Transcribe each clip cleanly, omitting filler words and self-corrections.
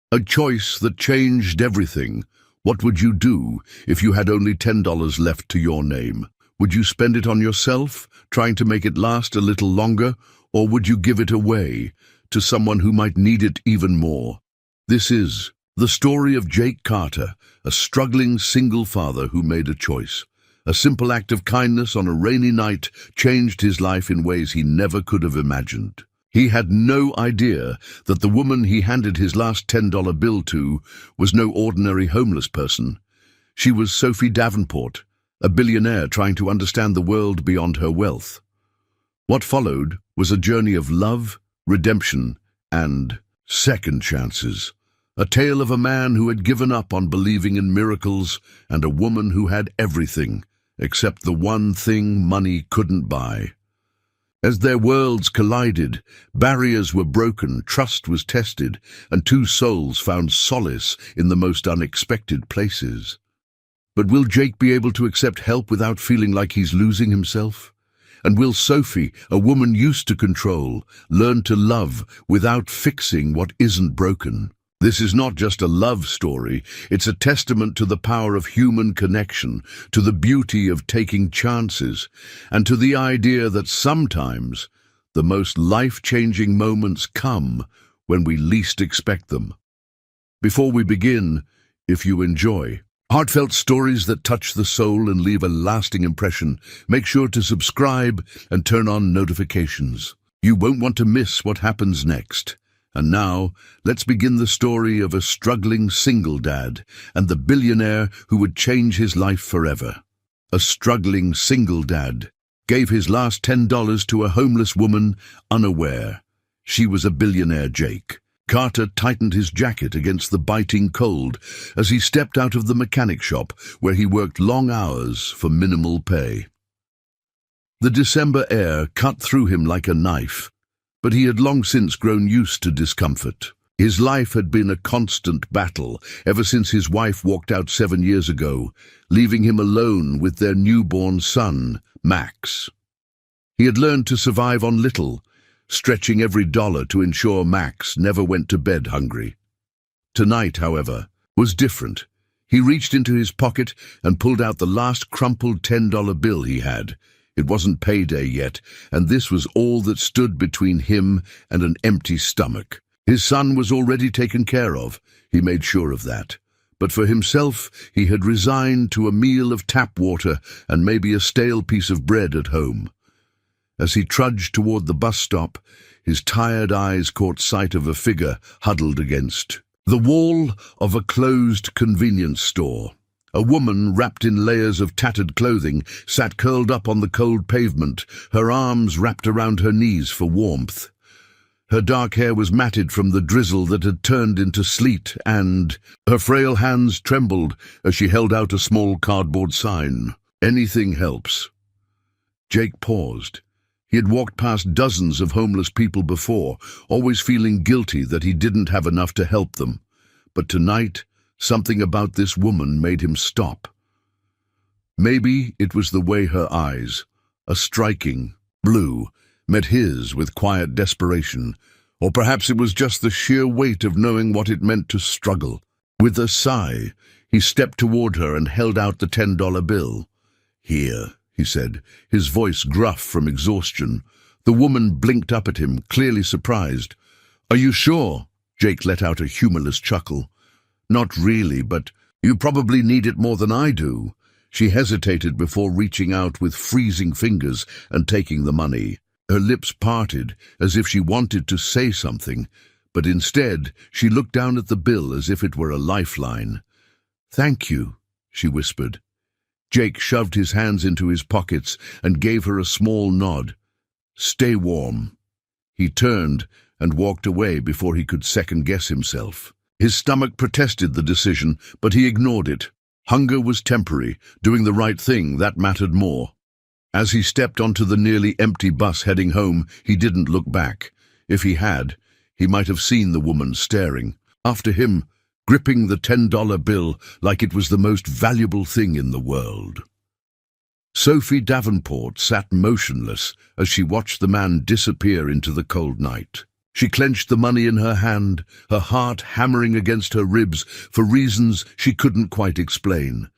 A choice that changed everything. What would you do if you had only $10 left to your name? Would you spend it on yourself, trying to make it last a little longer, or would you give it away to someone who might need it even more? This is the story of Jake Carter, a struggling single father who made a choice. A simple act of kindness on a rainy night changed his life in ways he never could have imagined. He had no idea that the woman he handed his last $10 bill to was no ordinary homeless person. She was Sophie Davenport, a billionaire trying to understand the world beyond her wealth. What followed was a journey of love, redemption, and second chances. A tale of a man who had given up on believing in miracles and a woman who had everything, except the one thing money couldn't buy. As their worlds collided, barriers were broken, trust was tested, and two souls found solace in the most unexpected places. But will Jake be able to accept help without feeling like he's losing himself? And will Sophie, a woman used to control, learn to love without fixing what isn't broken? This is not just a love story, it's a testament to the power of human connection, to the beauty of taking chances, and to the idea that sometimes the most life-changing moments come when we least expect them. Before we begin, if you enjoy heartfelt stories that touch the soul and leave a lasting impression, make sure to subscribe and turn on notifications. You won't want to miss what happens next. And now, let's begin the story of a struggling single dad and the billionaire who would change his life forever. A struggling single dad gave his last $10 to a homeless woman, unaware. She was a billionaire Jake. Carter tightened his jacket against the biting cold as he stepped out of the mechanic shop where he worked long hours for minimal pay. The December air cut through him like a knife, but he had long since grown used to discomfort. His life had been a constant battle ever since his wife walked out 7 years ago, leaving him alone with their newborn son, Max. He had learned to survive on little, stretching every dollar to ensure Max never went to bed hungry. Tonight, however, was different. He reached into his pocket and pulled out the last crumpled $10 bill he had. It wasn't payday yet, and this was all that stood between him and an empty stomach. His son was already taken care of, he made sure of that. But for himself, he had resigned to a meal of tap water and maybe a stale piece of bread at home. As he trudged toward the bus stop, his tired eyes caught sight of a figure huddled against the wall of a closed convenience store. A woman, wrapped in layers of tattered clothing, sat curled up on the cold pavement, her arms wrapped around her knees for warmth. Her dark hair was matted from the drizzle that had turned into sleet, and her frail hands trembled as she held out a small cardboard sign. "Anything helps." Jake paused. He had walked past dozens of homeless people before, always feeling guilty that he didn't have enough to help them. But tonight, something about this woman made him stop. Maybe it was the way her eyes, a striking blue, met his with quiet desperation, or perhaps it was just the sheer weight of knowing what it meant to struggle. With a sigh, he stepped toward her and held out the $10 bill. "Here," he said, his voice gruff from exhaustion. The woman blinked up at him, clearly surprised. "Are you sure?" Jake let out a humorless chuckle. "Not really, but you probably need it more than I do." She hesitated before reaching out with freezing fingers and taking the money. Her lips parted as if she wanted to say something, but instead she looked down at the bill as if it were a lifeline. "Thank you," she whispered. Jake shoved his hands into his pockets and gave her a small nod. "Stay warm." He turned and walked away before he could second-guess himself. His stomach protested the decision, but he ignored it. Hunger was temporary. Doing the right thing, that mattered more. As he stepped onto the nearly empty bus heading home, he didn't look back. If he had, he might have seen the woman staring after him, gripping the $10 bill like it was the most valuable thing in the world. Sophie Davenport sat motionless as she watched the man disappear into the cold night. She clenched the money in her hand, her heart hammering against her ribs for reasons she couldn't quite explain.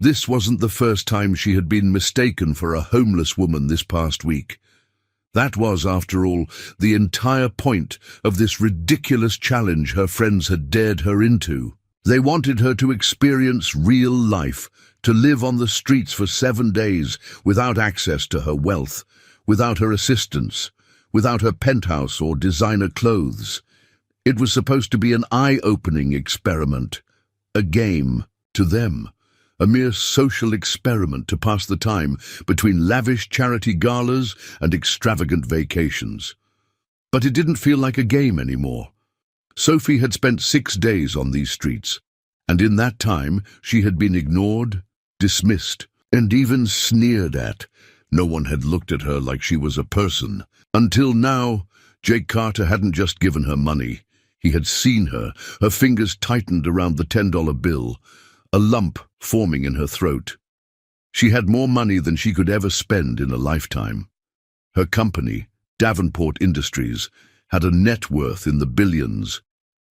This wasn't the first time she had been mistaken for a homeless woman this past week. That was, after all, the entire point of this ridiculous challenge her friends had dared her into. They wanted her to experience real life, to live on the streets for 7 days without access to her wealth, without her assistance, without her penthouse or designer clothes. It was supposed to be an eye-opening experiment, a game to them. A mere social experiment to pass the time between lavish charity galas and extravagant vacations. But it didn't feel like a game anymore. Sophie had spent 6 days on these streets, and in that time she had been ignored, dismissed, and even sneered at. No one had looked at her like she was a person. Until now, Jake Carter hadn't just given her money. He had seen her, her fingers tightened around the $10 bill, a lump forming in her throat. She had more money than she could ever spend in a lifetime. Her company, Davenport Industries, had a net worth in the billions,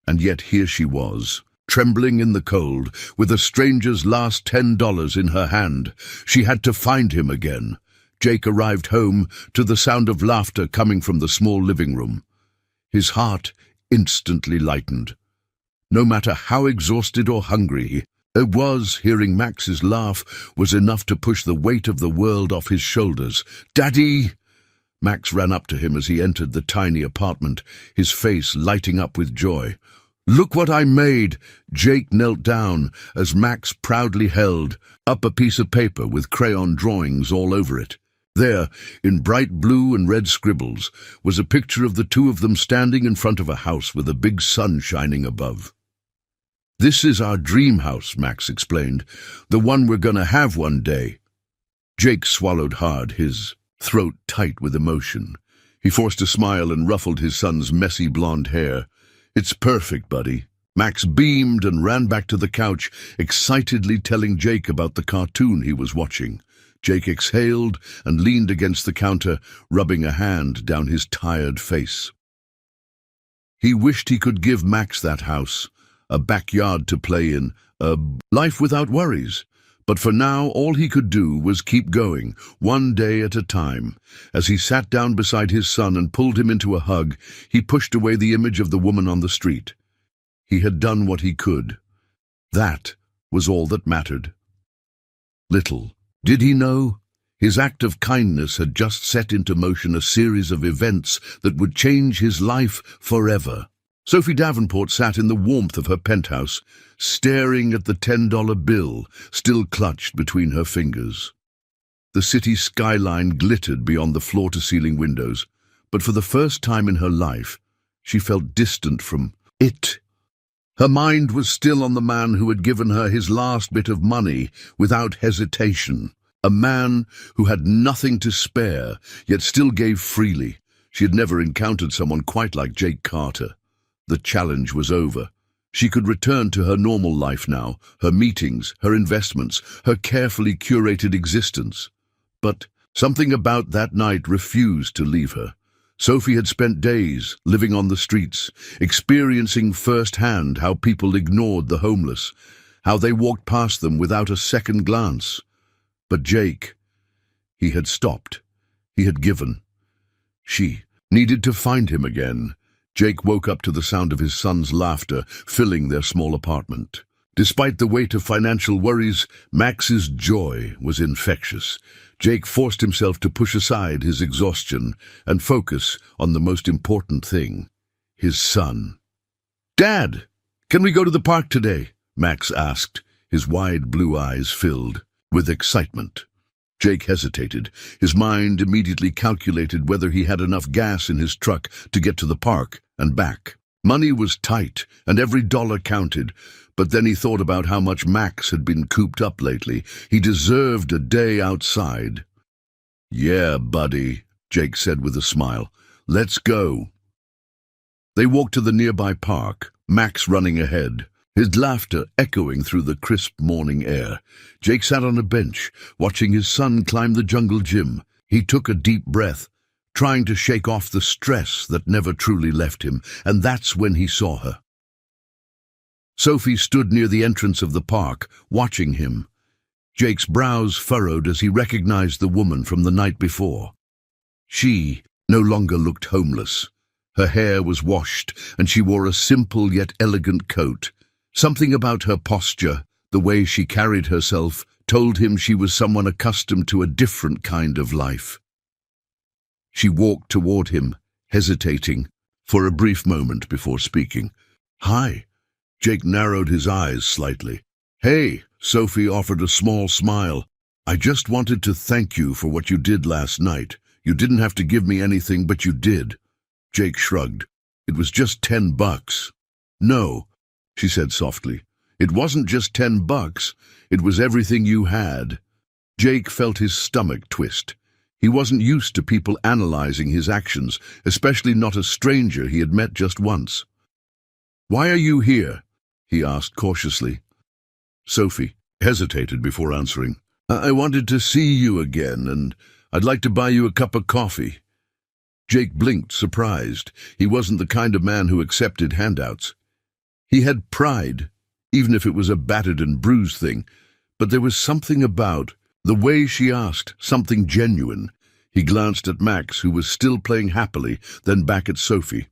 and yet here she was, trembling in the cold, with a stranger's last $10 in her hand. She had to find him again. Jake arrived home to the sound of laughter coming from the small living room. His heart instantly lightened. No matter how exhausted or hungry it was, hearing Max's laugh was enough to push the weight of the world off his shoulders. "Daddy!" Max ran up to him as he entered the tiny apartment, his face lighting up with joy. "Look what I made!" Jake knelt down as Max proudly held up a piece of paper with crayon drawings all over it. There, in bright blue and red scribbles, was a picture of the two of them standing in front of a house with a big sun shining above. "This is our dream house," Max explained. "The one we're gonna have one day." Jake swallowed hard, his throat tight with emotion. He forced a smile and ruffled his son's messy blonde hair. "It's perfect, buddy." Max beamed and ran back to the couch, excitedly telling Jake about the cartoon he was watching. Jake exhaled and leaned against the counter, rubbing a hand down his tired face. He wished he could give Max that house, a backyard to play in, a life without worries. But for now, all he could do was keep going, one day at a time. As he sat down beside his son and pulled him into a hug, he pushed away the image of the woman on the street. He had done what he could. That was all that mattered. Little did he know, his act of kindness had just set into motion a series of events that would change his life forever. Sophie Davenport sat in the warmth of her penthouse, staring at the $10 bill still clutched between her fingers. The city skyline glittered beyond the floor-to-ceiling windows, but for the first time in her life, she felt distant from it. Her mind was still on the man who had given her his last bit of money without hesitation, a man who had nothing to spare, yet still gave freely. She had never encountered someone quite like Jake Carter. The challenge was over. She could return to her normal life now, her meetings, her investments, her carefully curated existence. But something about that night refused to leave her. Sophie had spent days living on the streets, experiencing firsthand how people ignored the homeless, how they walked past them without a second glance. But Jake, he had stopped. He had given. She needed to find him again. Jake woke up to the sound of his son's laughter filling their small apartment. Despite the weight of financial worries, Max's joy was infectious. Jake forced himself to push aside his exhaustion and focus on the most important thing, his son. "Dad, can we go to the park today?" Max asked, his wide blue eyes filled with excitement. Jake hesitated. His mind immediately calculated whether he had enough gas in his truck to get to the park and back. Money was tight, and every dollar counted, but then he thought about how much Max had been cooped up lately. He deserved a day outside. "Yeah, buddy," Jake said with a smile. "Let's go." They walked to the nearby park, Max running ahead, his laughter echoing through the crisp morning air. Jake sat on a bench, watching his son climb the jungle gym. He took a deep breath, trying to shake off the stress that never truly left him, and that's when he saw her. Sophie stood near the entrance of the park, watching him. Jake's brows furrowed as he recognized the woman from the night before. She no longer looked homeless. Her hair was washed, and she wore a simple yet elegant coat. Something about her posture, the way she carried herself, told him she was someone accustomed to a different kind of life. She walked toward him, hesitating, for a brief moment before speaking. "Hi." Jake narrowed his eyes slightly. "Hey," Sophie offered a small smile. "I just wanted to thank you for what you did last night. You didn't have to give me anything, but you did." Jake shrugged. "It was just $10. "No," she said softly. "It wasn't just $10. It was everything you had." Jake felt his stomach twist. He wasn't used to people analyzing his actions, especially not a stranger he had met just once. "Why are you here?" he asked cautiously. Sophie hesitated before answering. I wanted to see you again, and I'd like to buy you a cup of coffee." Jake blinked, surprised. He wasn't the kind of man who accepted handouts. He had pride, even if it was a battered and bruised thing, but there was something about the way she asked, something genuine. He glanced at Max, who was still playing happily, then back at Sophie.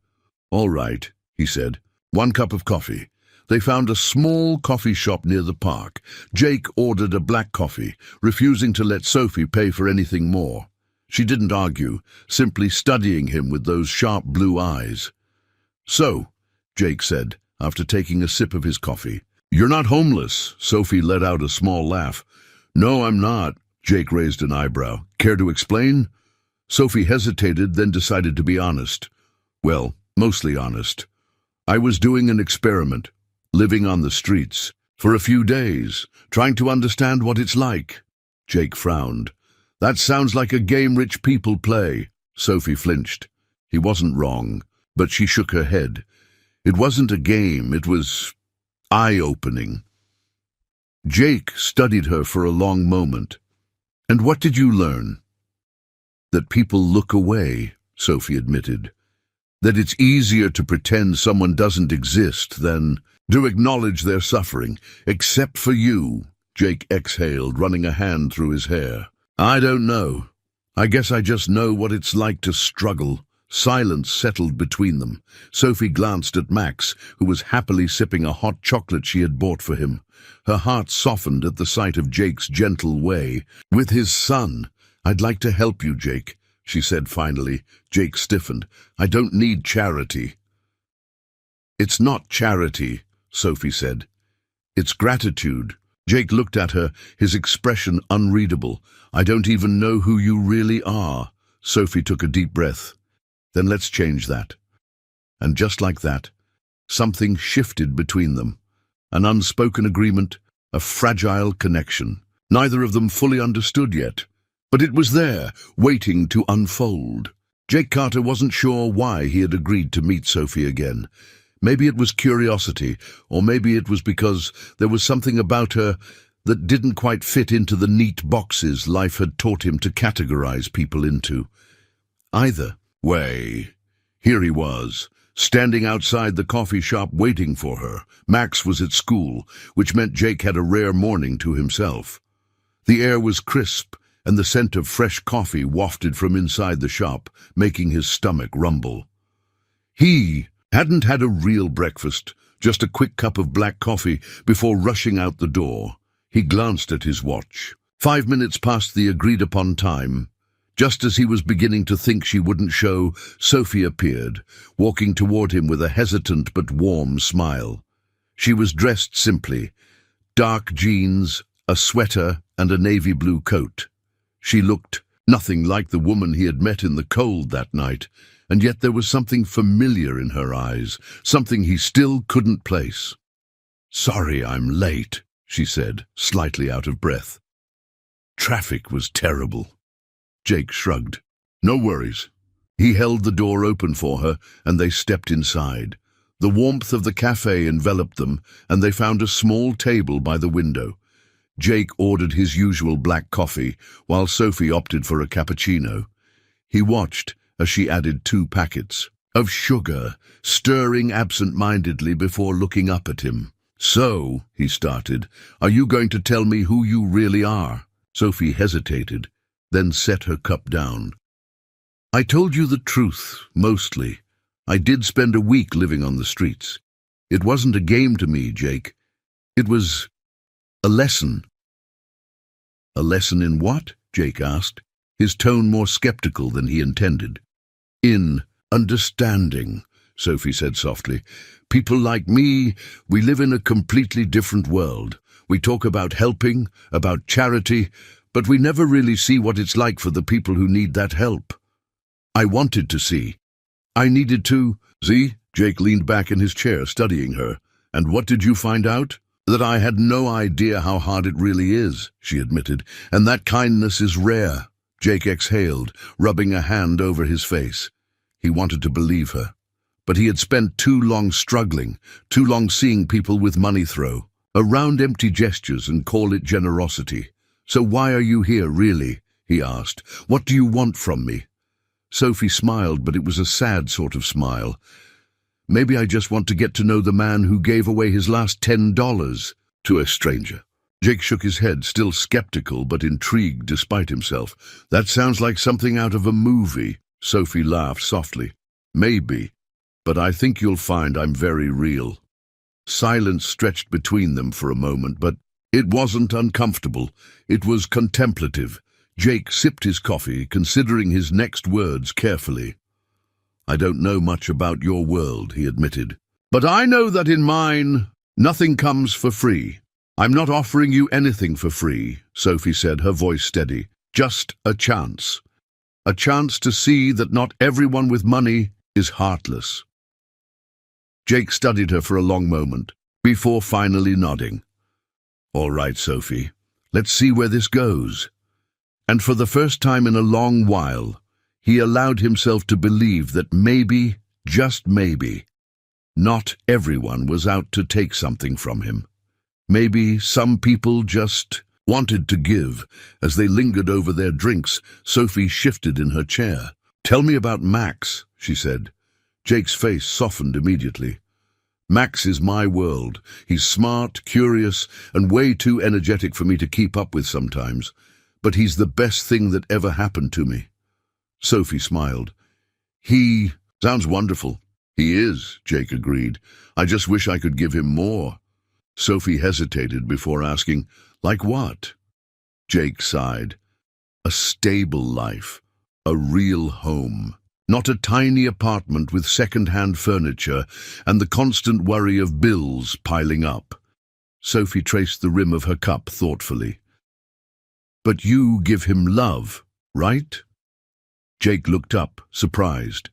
"All right," he said. "1 cup of coffee." They found a small coffee shop near the park. Jake ordered a black coffee, refusing to let Sophie pay for anything more. She didn't argue, simply studying him with those sharp blue eyes. "So," Jake said, after taking a sip of his coffee. "You're not homeless." Sophie let out a small laugh. "No, I'm not." Jake raised an eyebrow. "Care to explain?" Sophie hesitated, then decided to be honest. "Well, mostly honest. I was doing an experiment, living on the streets, for a few days, trying to understand what it's like." Jake frowned. "That sounds like a game rich people play." Sophie flinched. He wasn't wrong, but she shook her head. It wasn't a game, it was eye-opening. Jake studied her for a long moment. "And what did you learn?" "That people look away," Sophie admitted. "That it's easier to pretend someone doesn't exist than to acknowledge their suffering. Except for you." Jake exhaled, running a hand through his hair. "I don't know. I guess I just know what it's like to struggle." Silence settled between them. Sophie glanced at Max, who was happily sipping a hot chocolate she had bought for him. Her heart softened at the sight of Jake's gentle way. "With his son. I'd like to help you, Jake," she said finally. Jake stiffened. "I don't need charity." "It's not charity," Sophie said. "It's gratitude." Jake looked at her, his expression unreadable. "I don't even know who you really are." Sophie took a deep breath. "Then let's change that." And just like that, something shifted between them. An unspoken agreement, a fragile connection. Neither of them fully understood yet, but it was there, waiting to unfold. Jake Carter wasn't sure why he had agreed to meet Sophie again. Maybe it was curiosity, or maybe it was because there was something about her that didn't quite fit into the neat boxes life had taught him to categorize people into. Either way, here he was, standing outside the coffee shop waiting for her. Max was at school, which meant Jake had a rare morning to himself. The air was crisp, and the scent of fresh coffee wafted from inside the shop, making his stomach rumble. He hadn't had a real breakfast, just a quick cup of black coffee before rushing out the door. He glanced at his watch. 5 minutes past the agreed-upon time. Just as he was beginning to think she wouldn't show, Sophie appeared, walking toward him with a hesitant but warm smile. She was dressed simply, dark jeans, a sweater, and a navy blue coat. She looked nothing like the woman he had met in the cold that night, and yet there was something familiar in her eyes, something he still couldn't place. "Sorry I'm late," she said, slightly out of breath. "Traffic was terrible." Jake shrugged. "No worries." He held the door open for her, and they stepped inside. The warmth of the cafe enveloped them, and they found a small table by the window. Jake ordered his usual black coffee, while Sophie opted for a cappuccino. He watched as she added 2 packets of sugar, stirring absent-mindedly before looking up at him. "So," he started, "are you going to tell me who you really are?" Sophie hesitated, then set her cup down. "I told you the truth, mostly. I did spend a week living on the streets. It wasn't a game to me, Jake. It was a lesson." "A lesson in what?" Jake asked, his tone more skeptical than he intended. "In understanding," Sophie said softly. "People like me, we live in a completely different world. We talk about helping, about charity, but we never really see what it's like for the people who need that help. I wanted to see. I needed to see." Jake leaned back in his chair, studying her. "And what did you find out?" "That I had no idea how hard it really is," she admitted, "and that kindness is rare." Jake exhaled, rubbing a hand over his face. He wanted to believe her, but he had spent too long struggling, too long seeing people with money throw around empty gestures and call it generosity. "So why are you here, really?" he asked. "What do you want from me?" Sophie smiled, but it was a sad sort of smile. "Maybe I just want to get to know the man who gave away his last $10 to a stranger." Jake shook his head, still skeptical but intrigued despite himself. "That sounds like something out of a movie." Sophie laughed softly. "Maybe, but I think you'll find I'm very real." Silence stretched between them for a moment, but it wasn't uncomfortable. It was contemplative. Jake sipped his coffee, considering his next words carefully. "I don't know much about your world," he admitted. "But I know that in mine, nothing comes for free." "I'm not offering you anything for free," Sophie said, her voice steady. "Just a chance. A chance to see that not everyone with money is heartless." Jake studied her for a long moment, before finally nodding. "All right, Sophie, let's see where this goes." And for the first time in a long while, he allowed himself to believe that maybe, just maybe, not everyone was out to take something from him. Maybe some people just wanted to give. As they lingered over their drinks, Sophie shifted in her chair. "Tell me about Max," she said. Jake's face softened immediately. "Max is my world. He's smart, curious, and way too energetic for me to keep up with sometimes. But he's the best thing that ever happened to me." Sophie smiled. "He sounds wonderful." "He is," Jake agreed. "I just wish I could give him more." Sophie hesitated before asking, "Like what?" Jake sighed. "A stable life. A real home. Not a tiny apartment with second-hand furniture and the constant worry of bills piling up." Sophie traced the rim of her cup thoughtfully. "But you give him love, right?" Jake looked up, surprised.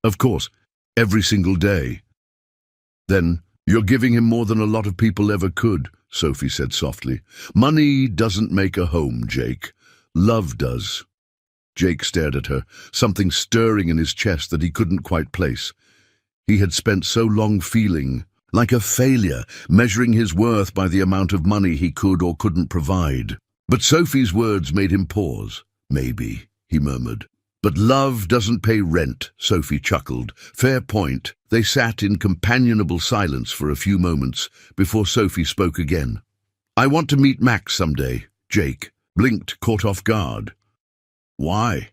"Of course, every single day." "Then you're giving him more than a lot of people ever could," Sophie said softly. "Money doesn't make a home, Jake. Love does." Jake stared at her, something stirring in his chest that he couldn't quite place. He had spent so long feeling like a failure, measuring his worth by the amount of money he could or couldn't provide. But Sophie's words made him pause. "Maybe," he murmured. "But love doesn't pay rent," Sophie chuckled. "Fair point." They sat in companionable silence for a few moments before Sophie spoke again. "I want to meet Max someday." Jake blinked, caught off guard. "Why?"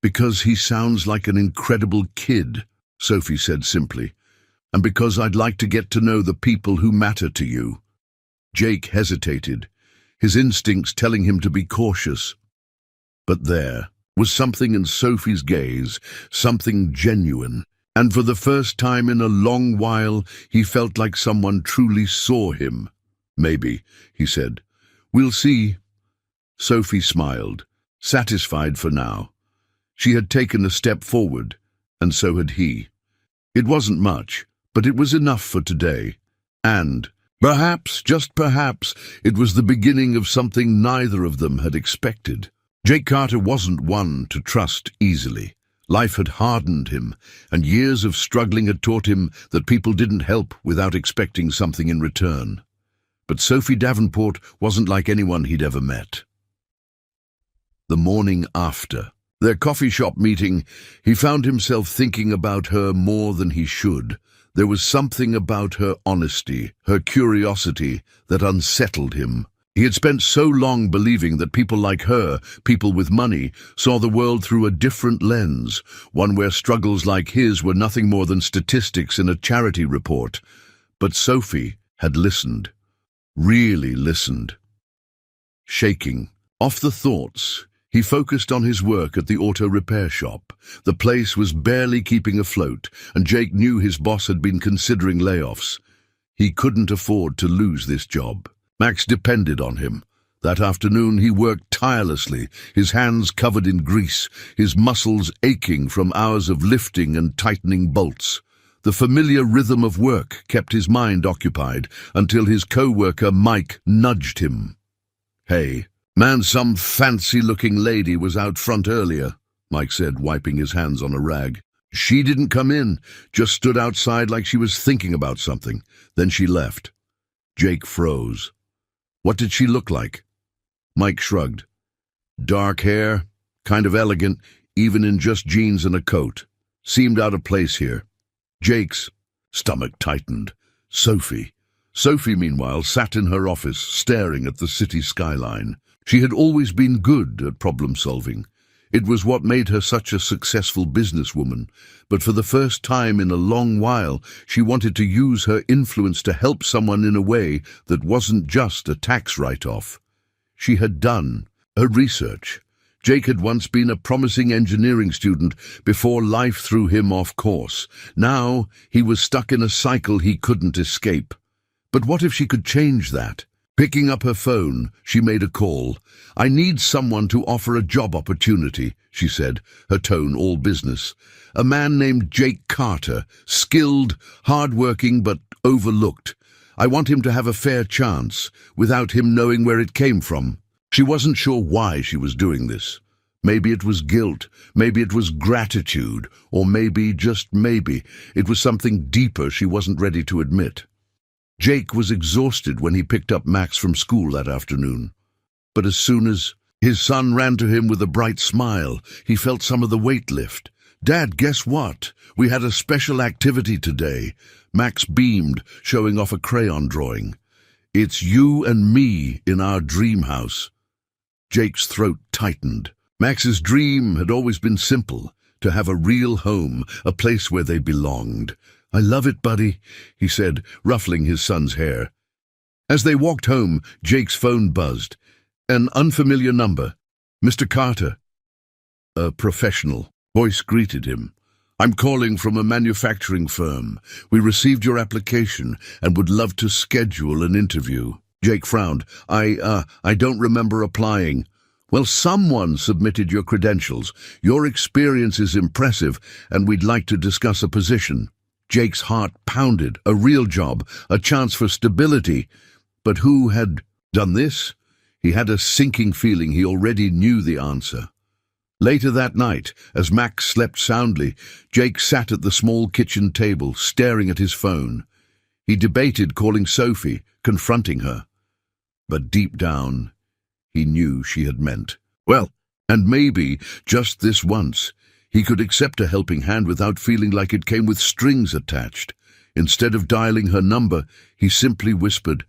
"Because he sounds like an incredible kid," Sophie said simply. "And because I'd like to get to know the people who matter to you." Jake hesitated, his instincts telling him to be cautious. But there was something in Sophie's gaze, something genuine, and for the first time in a long while he felt like someone truly saw him. "Maybe," he said. "We'll see." Sophie smiled, satisfied for now. She had taken a step forward, and so had he. It wasn't much, but it was enough for today. And perhaps, just perhaps, it was the beginning of something neither of them had expected. Jake Carter wasn't one to trust easily. Life had hardened him, and years of struggling had taught him that people didn't help without expecting something in return. But Sophie Davenport wasn't like anyone he'd ever met. The morning after, Their coffee shop meeting, he found himself thinking about her more than he should. There was something about her honesty, her curiosity, that unsettled him. He had spent so long believing that people like her, people with money, saw the world through a different lens, one where struggles like his were nothing more than statistics in a charity report. But Sophie had listened, really listened. Shaking off the thoughts, he focused on his work at the auto repair shop. The place was barely keeping afloat, and Jake knew his boss had been considering layoffs. He couldn't afford to lose this job. Max depended on him. That afternoon he worked tirelessly, his hands covered in grease, his muscles aching from hours of lifting and tightening bolts. The familiar rhythm of work kept his mind occupied until his co-worker Mike nudged him. "Hey, man, some fancy-looking lady was out front earlier," Mike said, wiping his hands on a rag. "She didn't come in, just stood outside like she was thinking about something. Then she left." Jake froze. "What did she look like?" Mike shrugged. "Dark hair, kind of elegant, even in just jeans and a coat. Seemed out of place here." Jake's stomach tightened. Sophie. Sophie, meanwhile, sat in her office, staring at the city skyline. She had always been good at problem-solving. It was what made her such a successful businesswoman. But for the first time in a long while, she wanted to use her influence to help someone in a way that wasn't just a tax write-off. She had done her research. Jake had once been a promising engineering student before life threw him off course. Now he was stuck in a cycle he couldn't escape. But what if she could change that? Picking up her phone, she made a call. "I need someone to offer a job opportunity," she said, her tone all business. "A man named Jake Carter, skilled, hard-working, but overlooked. I want him to have a fair chance, without him knowing where it came from." She wasn't sure why she was doing this. Maybe it was guilt, maybe it was gratitude, or maybe, just maybe, it was something deeper she wasn't ready to admit. Jake was exhausted when he picked up Max from school that afternoon. But as soon as his son ran to him with a bright smile, he felt some of the weight lift. "Dad, guess what? We had a special activity today." Max beamed, showing off a crayon drawing. "It's you and me in our dream house." Jake's throat tightened. Max's dream had always been simple, to have a real home, a place where they belonged. "I love it, buddy," he said, ruffling his son's hair. As they walked home, Jake's phone buzzed. An unfamiliar number. "Mr. Carter." A professional voice greeted him. "I'm calling from a manufacturing firm. We received your application and would love to schedule an interview." Jake frowned. I don't remember applying." "Well, someone submitted your credentials. Your experience is impressive, and we'd like to discuss a position." Jake's heart pounded. A real job, a chance for stability. But who had done this? He had a sinking feeling he already knew the answer. Later that night, as Max slept soundly, Jake sat at the small kitchen table, staring at his phone. He debated calling Sophie, confronting her. But deep down, he knew she had meant well, and maybe, just this once, he could accept a helping hand without feeling like it came with strings attached. Instead of dialing her number, he simply whispered,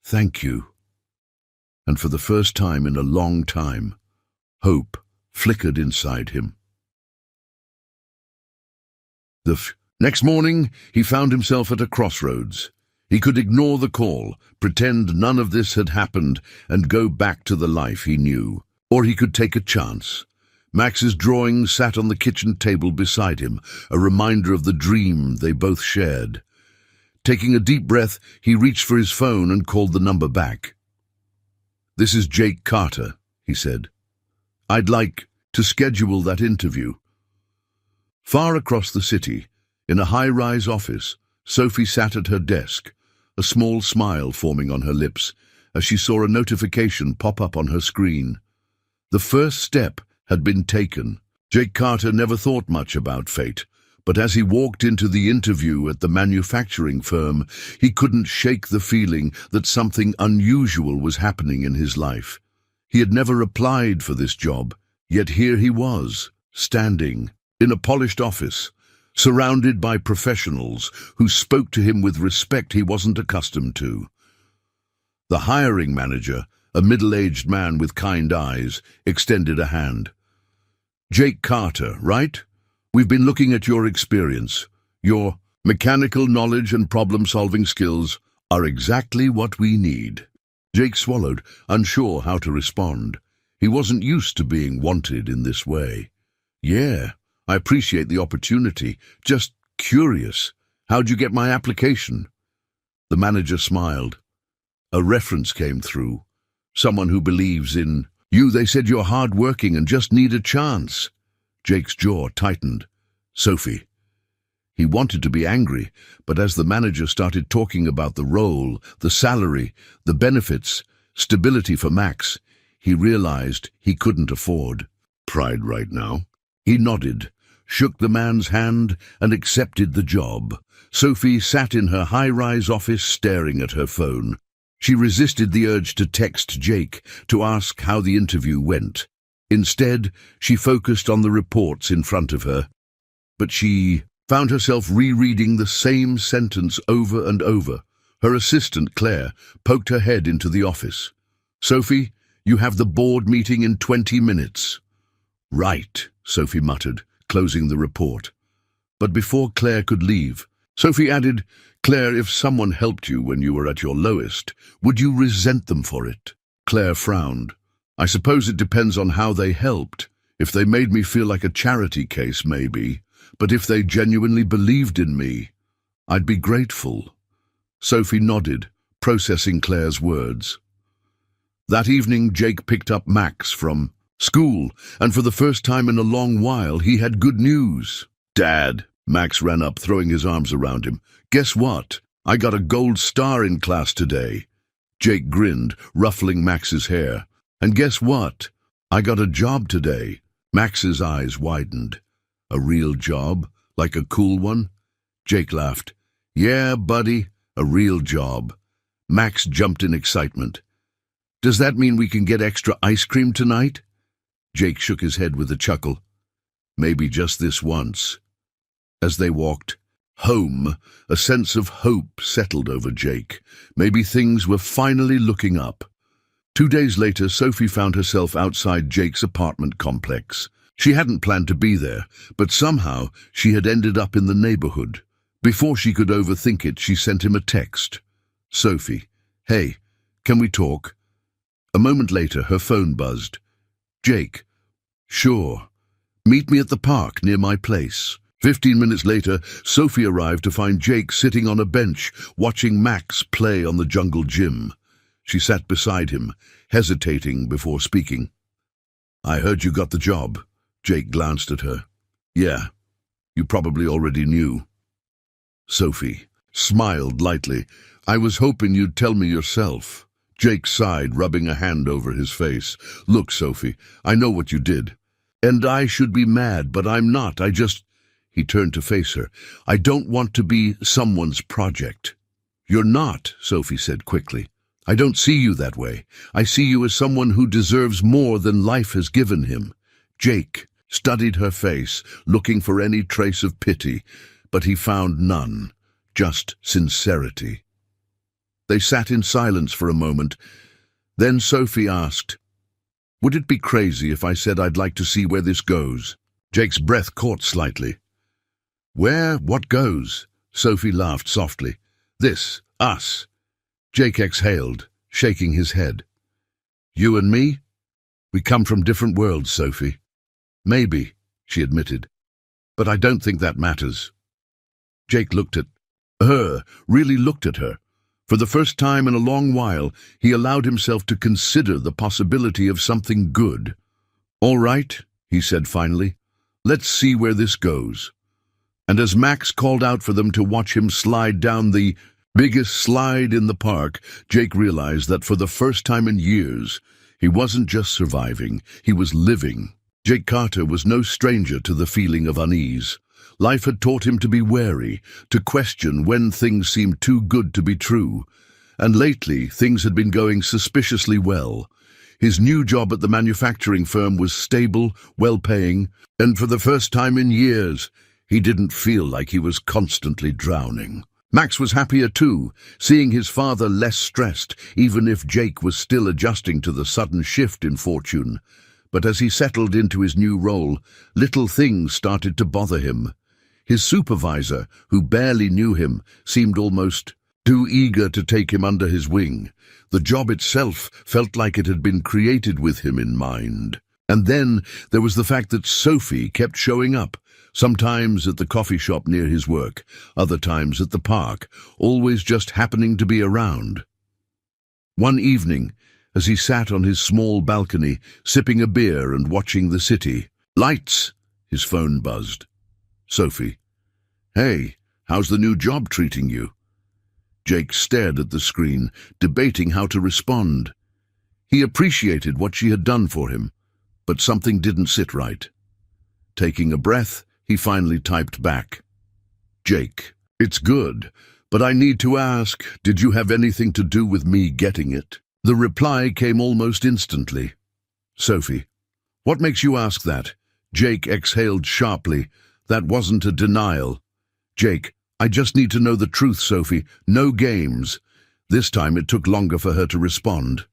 "Thank you." And for the first time in a long time, hope flickered inside him. Next morning, he found himself at a crossroads. He could ignore the call, pretend none of this had happened, and go back to the life he knew. Or he could take a chance. Max's drawing sat on the kitchen table beside him, a reminder of the dream they both shared. Taking a deep breath, he reached for his phone and called the number back. "This is Jake Carter," he said. "I'd like to schedule that interview." Far across the city, in a high-rise office, Sophie sat at her desk, a small smile forming on her lips as she saw a notification pop up on her screen. The first step had been taken. Jake Carter never thought much about fate, but as he walked into the interview at the manufacturing firm, he couldn't shake the feeling that something unusual was happening in his life. He had never applied for this job. Yet here he was, standing in a polished office, surrounded by professionals who spoke to him with respect he wasn't accustomed to. The hiring manager, a middle-aged man with kind eyes, extended a hand. "Jake Carter, right? We've been looking at your experience. Your mechanical knowledge and problem-solving skills are exactly what we need." Jake swallowed, unsure how to respond. He wasn't used to being wanted in this way. "Yeah, I appreciate the opportunity. Just curious. How'd you get my application?" The manager smiled. "A reference came through. Someone who believes in you. They said you're hard-working and just need a chance." Jake's jaw tightened. "Sophie." He wanted to be angry, but as the manager started talking about the role, the salary, the benefits, stability for Max, he realized he couldn't afford pride right now. He nodded, shook the man's hand, and accepted the job. Sophie sat in her high-rise office staring at her phone. She resisted the urge to text Jake to ask how the interview went. Instead, she focused on the reports in front of her. But she found herself rereading the same sentence over and over. Her assistant, Claire, poked her head into the office. "Sophie, you have the board meeting in 20 minutes. "Right," Sophie muttered, closing the report. But before Claire could leave, Sophie added, "Claire, if someone helped you when you were at your lowest, would you resent them for it?" Claire frowned. "I suppose it depends on how they helped. If they made me feel like a charity case, maybe. But if they genuinely believed in me, I'd be grateful." Sophie nodded, processing Claire's words. That evening, Jake picked up Max from school, and for the first time in a long while, he had good news. "Dad," Max ran up, throwing his arms around him. "Guess what? I got a gold star in class today." Jake grinned, ruffling Max's hair. "And guess what? I got a job today." Max's eyes widened. "A real job? Like a cool one?" Jake laughed. "Yeah, buddy, a real job." Max jumped in excitement. "Does that mean we can get extra ice cream tonight?" Jake shook his head with a chuckle. "Maybe just this once." As they walked home, a sense of hope settled over Jake. Maybe things were finally looking up. 2 days later, Sophie found herself outside Jake's apartment complex. She hadn't planned to be there, but somehow she had ended up in the neighborhood. Before she could overthink it, she sent him a text. "Sophie, hey, can we talk?" A moment later, her phone buzzed. "Jake, sure. Meet me at the park near my place." 15 minutes later, Sophie arrived to find Jake sitting on a bench, watching Max play on the jungle gym. She sat beside him, hesitating before speaking. "I heard you got the job." Jake glanced at her. "Yeah, you probably already knew." Sophie smiled lightly. "I was hoping you'd tell me yourself." Jake sighed, rubbing a hand over his face. "Look, Sophie, I know what you did. And I should be mad, but I'm not. He turned to face her. "I don't want to be someone's project." "You're not," Sophie said quickly. "I don't see you that way. I see you as someone who deserves more than life has given him." Jake studied her face, looking for any trace of pity, but he found none, just sincerity. They sat in silence for a moment. Then Sophie asked, "Would it be crazy if I said I'd like to see where this goes?" Jake's breath caught slightly. "Where? What goes?" Sophie laughed softly. "This, us." Jake exhaled, shaking his head. "You and me? We come from different worlds, Sophie." "Maybe," she admitted, "but I don't think that matters." Jake looked at her, really looked at her. For the first time in a long while, he allowed himself to consider the possibility of something good. "All right," he said finally, "let's see where this goes." And as Max called out for them to watch him slide down the biggest slide in the park, Jake realized that for the first time in years, he wasn't just surviving, he was living. Jake Carter was no stranger to the feeling of unease. Life had taught him to be wary, to question when things seemed too good to be true. And lately, things had been going suspiciously well. His new job at the manufacturing firm was stable, well-paying, and for the first time in years, he didn't feel like he was constantly drowning. Max was happier too, seeing his father less stressed, even if Jake was still adjusting to the sudden shift in fortune. But as he settled into his new role, little things started to bother him. His supervisor, who barely knew him, seemed almost too eager to take him under his wing. The job itself felt like it had been created with him in mind. And then there was the fact that Sophie kept showing up, sometimes at the coffee shop near his work, other times at the park, always just happening to be around. One evening, as he sat on his small balcony, sipping a beer and watching the city, "Lights!" his phone buzzed. Sophie. "Hey, how's the new job treating you?" Jake stared at the screen, debating how to respond. He appreciated what she had done for him, but something didn't sit right. Taking a breath, he finally typed back, "Jake, it's good, but I need to ask, did you have anything to do with me getting it?" The reply came almost instantly. "Sophie, what makes you ask that?" Jake exhaled sharply. That wasn't a denial. "Jake, I just need to know the truth, Sophie. No games." This time it took longer for her to respond.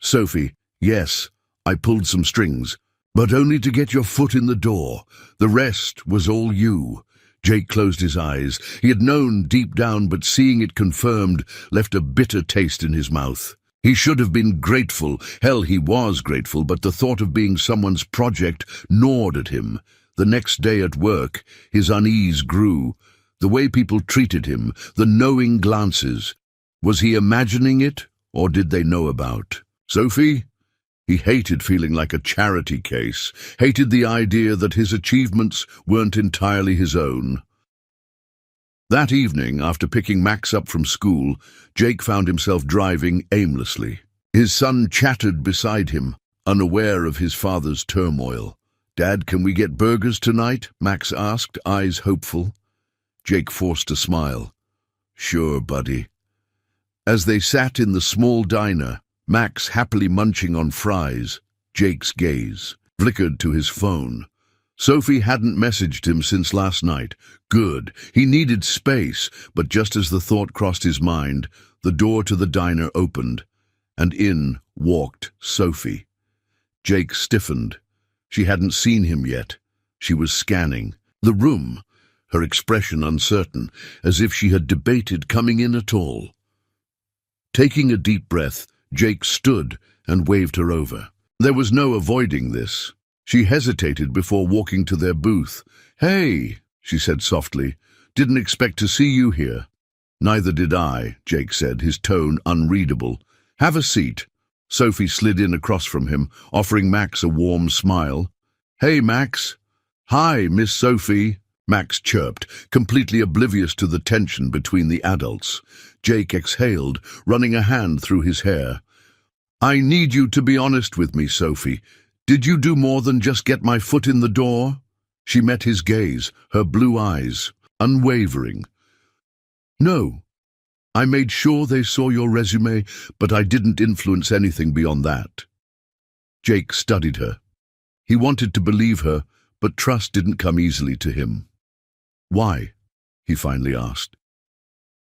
"Sophie, yes, I pulled some strings, but only to get your foot in the door. The rest was all you." Jake closed his eyes. He had known deep down, but seeing it confirmed left a bitter taste in his mouth. He should have been grateful. Hell, he was grateful, but the thought of being someone's project gnawed at him. The next day at work, his unease grew. The way people treated him, the knowing glances. Was he imagining it, or did they know about Sophie? He hated feeling like a charity case, hated the idea that his achievements weren't entirely his own. That evening, after picking Max up from school, Jake found himself driving aimlessly. His son chattered beside him, unaware of his father's turmoil. "Dad, can we get burgers tonight?" Max asked, eyes hopeful. Jake forced a smile. "Sure, buddy." As they sat in the small diner, Max happily munching on fries, Jake's gaze flickered to his phone. Sophie hadn't messaged him since last night. Good. He needed space, but just as the thought crossed his mind, the door to the diner opened, and in walked Sophie. Jake stiffened. She hadn't seen him yet. She was scanning the room, her expression uncertain, as if she had debated coming in at all. Taking a deep breath, Jake stood and waved her over. There was no avoiding this. She hesitated before walking to their booth. "Hey," she said softly, "didn't expect to see you here." "Neither did I," Jake said, his tone unreadable. "Have a seat." Sophie slid in across from him, offering Max a warm smile. "Hey, Max." "Hi, Miss Sophie," Max chirped, completely oblivious to the tension between the adults. Jake exhaled, running a hand through his hair. "I need you to be honest with me, Sophie. Did you do more than just get my foot in the door?" She met his gaze, her blue eyes unwavering. "No. I made sure they saw your resume, but I didn't influence anything beyond that." Jake studied her. He wanted to believe her, but trust didn't come easily to him. "Why?" he finally asked.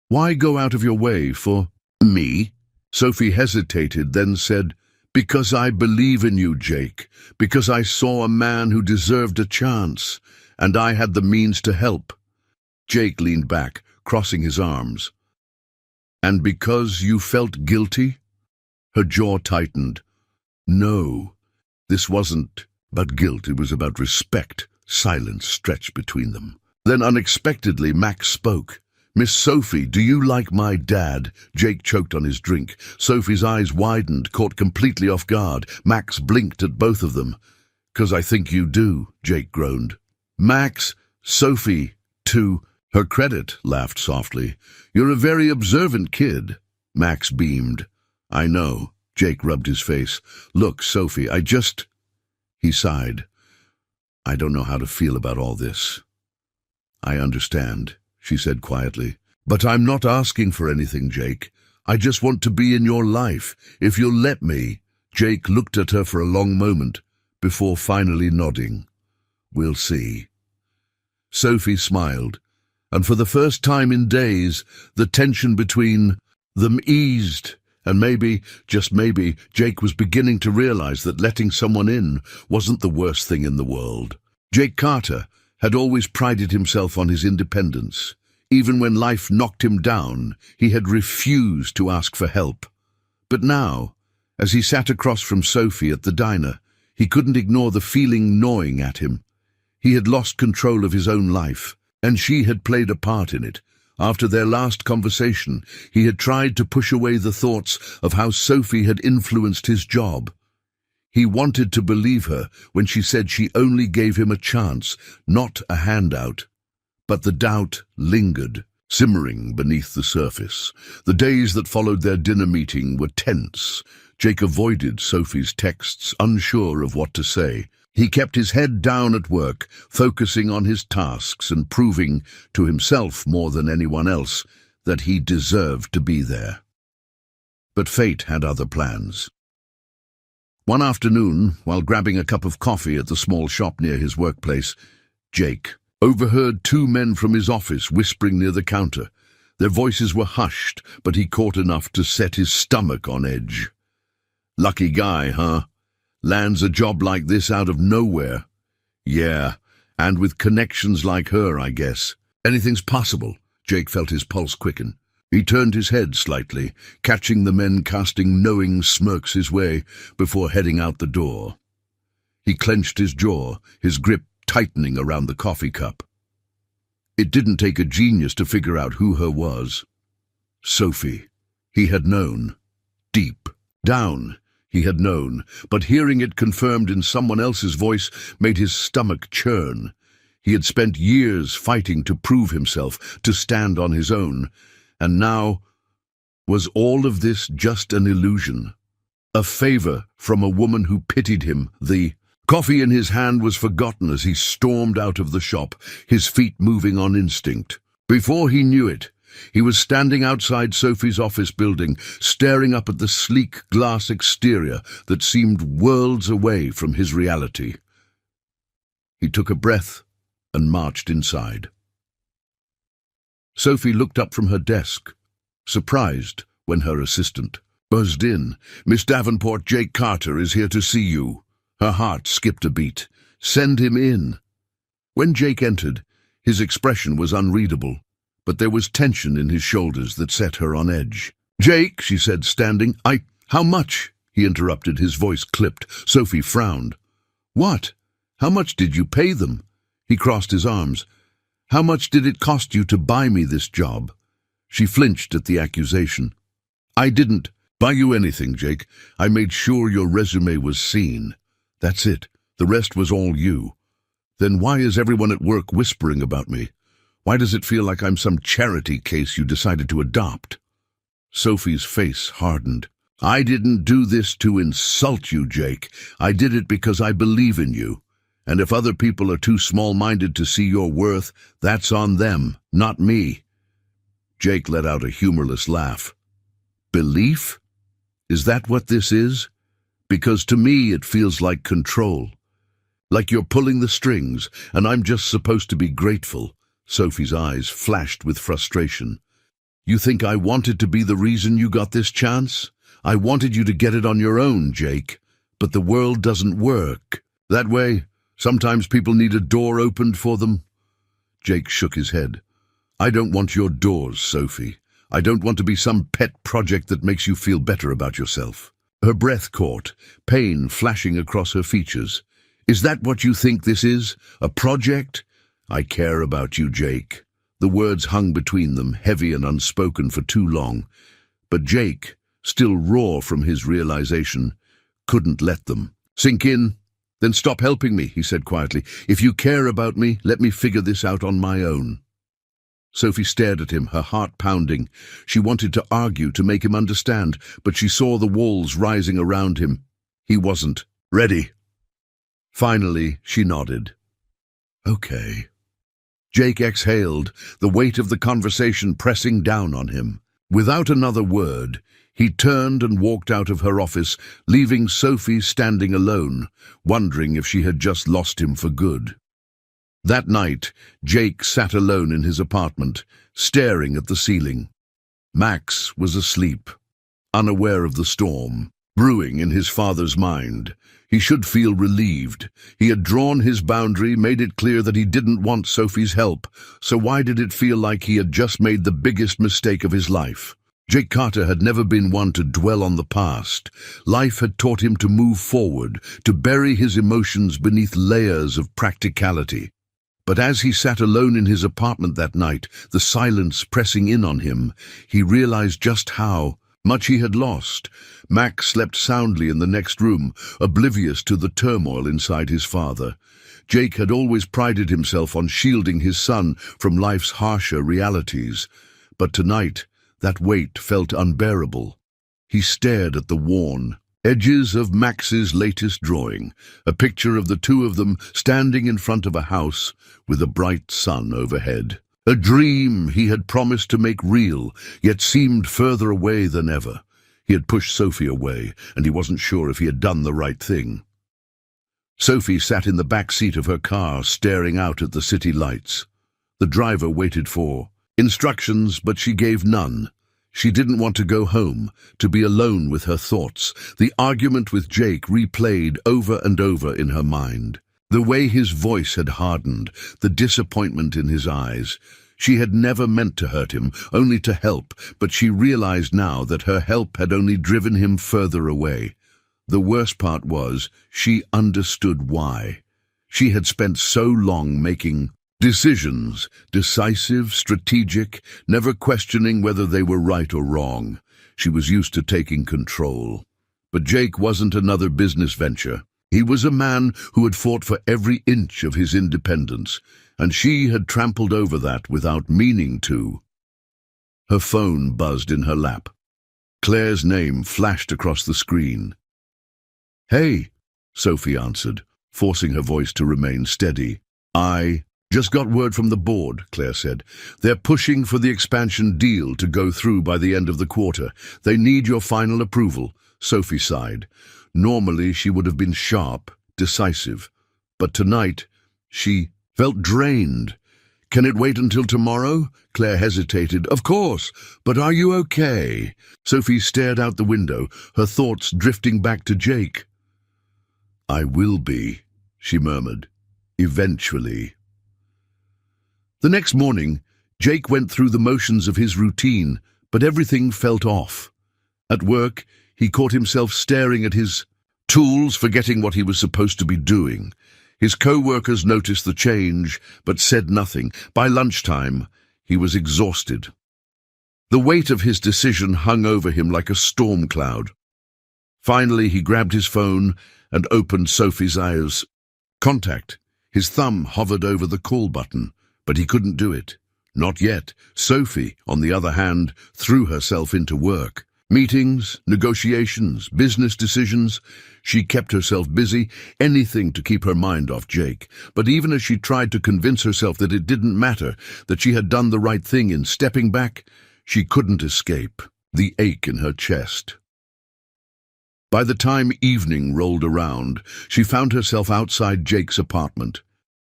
"Why go out of your way for me?" Sophie hesitated, then said, "Because I believe in you, Jake. Because I saw a man who deserved a chance, and I had the means to help." Jake leaned back, crossing his arms. "And because you felt guilty?" Her jaw tightened. "No, this wasn't about guilt, it was about respect." Silence stretched between them. Then unexpectedly, Max spoke. "Miss Sophie, do you like my dad?" Jake choked on his drink. Sophie's eyes widened, caught completely off guard. Max blinked at both of them. "'Cause I think you do," Jake groaned. "Max, Sophie, to her credit," laughed softly. "You're a very observant kid." Max beamed. "I know." Jake rubbed his face. "Look, Sophie, He sighed. "I don't know how to feel about all this." "I understand," she said quietly. "But I'm not asking for anything, Jake. I just want to be in your life, if you'll let me." Jake looked at her for a long moment before finally nodding. "We'll see." Sophie smiled, and for the first time in days, the tension between them eased, and maybe, just maybe, Jake was beginning to realize that letting someone in wasn't the worst thing in the world. Jake Carter had always prided himself on his independence. Even when life knocked him down, he had refused to ask for help. But now, as he sat across from Sophie at the diner, he couldn't ignore the feeling gnawing at him. He had lost control of his own life, and she had played a part in it. After their last conversation, he had tried to push away the thoughts of how Sophie had influenced his job. He wanted to believe her when she said she only gave him a chance, not a handout. But the doubt lingered, simmering beneath the surface. The days that followed their dinner meeting were tense. Jake avoided Sophie's texts, unsure of what to say. He kept his head down at work, focusing on his tasks and proving to himself more than anyone else that he deserved to be there. But fate had other plans. One afternoon, while grabbing a cup of coffee at the small shop near his workplace, Jake overheard two men from his office whispering near the counter. Their voices were hushed, but he caught enough to set his stomach on edge. "Lucky guy, huh? Lands a job like this out of nowhere." "Yeah, and with connections like her, I guess. Anything's possible." Jake felt his pulse quicken. He turned his head slightly, catching the men casting knowing smirks his way before heading out the door. He clenched his jaw, his grip tightening around the coffee cup. It didn't take a genius to figure out who her was. Sophie. He had known. Deep down, he had known, but hearing it confirmed in someone else's voice made his stomach churn. He had spent years fighting to prove himself, to stand on his own, and now, was all of this just an illusion? A favor from a woman who pitied him? The coffee in his hand was forgotten as he stormed out of the shop, his feet moving on instinct. Before he knew it, he was standing outside Sophie's office building, staring up at the sleek glass exterior that seemed worlds away from his reality. He took a breath and marched inside. Sophie looked up from her desk, surprised when her assistant buzzed in. "Miss Davenport, Jake Carter is here to see you." Her heart skipped a beat. "Send him in." When Jake entered, his expression was unreadable, but there was tension in his shoulders that set her on edge. "Jake," she said, standing. How much?" he interrupted, his voice clipped. Sophie frowned. "What? How much did you pay them?" He crossed his arms. "How much did it cost you to buy me this job?" She flinched at the accusation. "I didn't buy you anything, Jake. I made sure your resume was seen. That's it. The rest was all you." "Then why is everyone at work whispering about me? Why does it feel like I'm some charity case you decided to adopt?" Sophie's face hardened. "I didn't do this to insult you, Jake. I did it because I believe in you. And if other people are too small-minded to see your worth, that's on them, not me." Jake let out a humorless laugh. "Belief? Is that what this is? Because to me it feels like control. Like you're pulling the strings, and I'm just supposed to be grateful." Sophie's eyes flashed with frustration. "You think I wanted to be the reason you got this chance? I wanted you to get it on your own, Jake. But the world doesn't work that way. Sometimes people need a door opened for them." Jake shook his head. "I don't want your doors, Sophie. I don't want to be some pet project that makes you feel better about yourself." Her breath caught, pain flashing across her features. "Is that what you think this is? A project?" "I care about you, Jake." The words hung between them, heavy and unspoken for too long. But Jake, still raw from his realization, couldn't let them sink in. "Then stop helping me," he said quietly. "If you care about me, let me figure this out on my own." Sophie stared at him, her heart pounding. She wanted to argue, to make him understand, but she saw the walls rising around him. He wasn't ready. Finally, she nodded. "Okay." Jake exhaled, the weight of the conversation pressing down on him. Without another word, He turned and walked out of her office, leaving Sophie standing alone, wondering if she had just lost him for good. That night, Jake sat alone in his apartment, staring at the ceiling. Max was asleep, unaware of the storm, brewing in his father's mind. He should feel relieved. He had drawn his boundary, made it clear that he didn't want Sophie's help, so why did it feel like he had just made the biggest mistake of his life? Jake Carter had never been one to dwell on the past. Life had taught him to move forward, to bury his emotions beneath layers of practicality. But as he sat alone in his apartment that night, the silence pressing in on him, he realized just how much he had lost. Max slept soundly in the next room, oblivious to the turmoil inside his father. Jake had always prided himself on shielding his son from life's harsher realities. But tonight, that weight felt unbearable. He stared at the worn edges of Max's latest drawing, a picture of the two of them standing in front of a house with a bright sun overhead. A dream he had promised to make real, yet seemed further away than ever. He had pushed Sophie away, and he wasn't sure if he had done the right thing. Sophie sat in the back seat of her car, staring out at the city lights. The driver waited for instructions, but she gave none. She didn't want to go home, to be alone with her thoughts. The argument with Jake replayed over and over in her mind. The way his voice had hardened, the disappointment in his eyes. She had never meant to hurt him, only to help, but she realized now that her help had only driven him further away. The worst part was, she understood why. She had spent so long making decisions, decisive, strategic, never questioning whether they were right or wrong. She was used to taking control. But Jake wasn't another business venture. He was a man who had fought for every inch of his independence, and she had trampled over that without meaning to. Her phone buzzed in her lap. Claire's name flashed across the screen. "Hey," Sophie answered, forcing her voice to remain steady. "I just got word from the board," Claire said. "They're pushing for the expansion deal to go through by the end of the quarter. They need your final approval." Sophie sighed. Normally she would have been sharp, decisive, but tonight she felt drained. "Can it wait until tomorrow?" Claire hesitated. "Of course, but are you okay?" Sophie stared out the window, her thoughts drifting back to Jake. "I will be," she murmured. "Eventually." The next morning, Jake went through the motions of his routine, but everything felt off. At work, he caught himself staring at his tools, forgetting what he was supposed to be doing. His co-workers noticed the change, but said nothing. By lunchtime, he was exhausted. The weight of his decision hung over him like a storm cloud. Finally, he grabbed his phone and opened Sophie's eyes. Contact. His thumb hovered over the call button, but he couldn't do it. Not yet. Sophie, on the other hand, threw herself into work. Meetings, negotiations, business decisions. She kept herself busy, anything to keep her mind off Jake. But even as she tried to convince herself that it didn't matter, that she had done the right thing in stepping back, she couldn't escape the ache in her chest. By the time evening rolled around, she found herself outside Jake's apartment.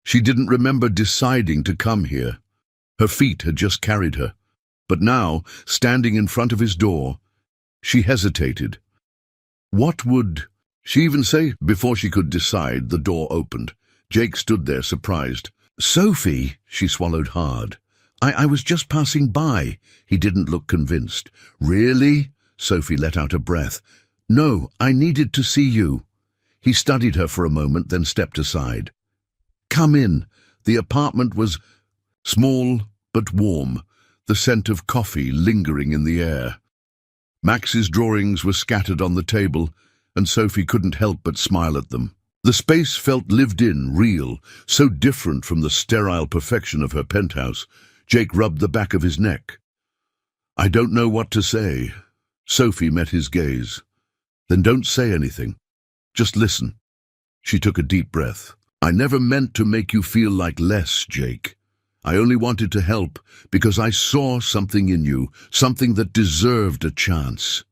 She didn't remember deciding to come here. Her feet had just carried her. But now, standing in front of his door, she hesitated. What would she even say? Before she could decide, the door opened. Jake stood there, surprised. "Sophie," she swallowed hard. I was just passing by." He didn't look convinced. "Really?" Sophie let out a breath. "No, I needed to see you." He studied her for a moment, then stepped aside. "Come in." The apartment was small but warm, the scent of coffee lingering in the air. Max's drawings were scattered on the table, and Sophie couldn't help but smile at them. The space felt lived in, real, so different from the sterile perfection of her penthouse. Jake rubbed the back of his neck. "I don't know what to say." Sophie met his gaze. "Then don't say anything. Just listen." She took a deep breath. "I never meant to make you feel like less, Jake. I only wanted to help because I saw something in you, something that deserved a chance."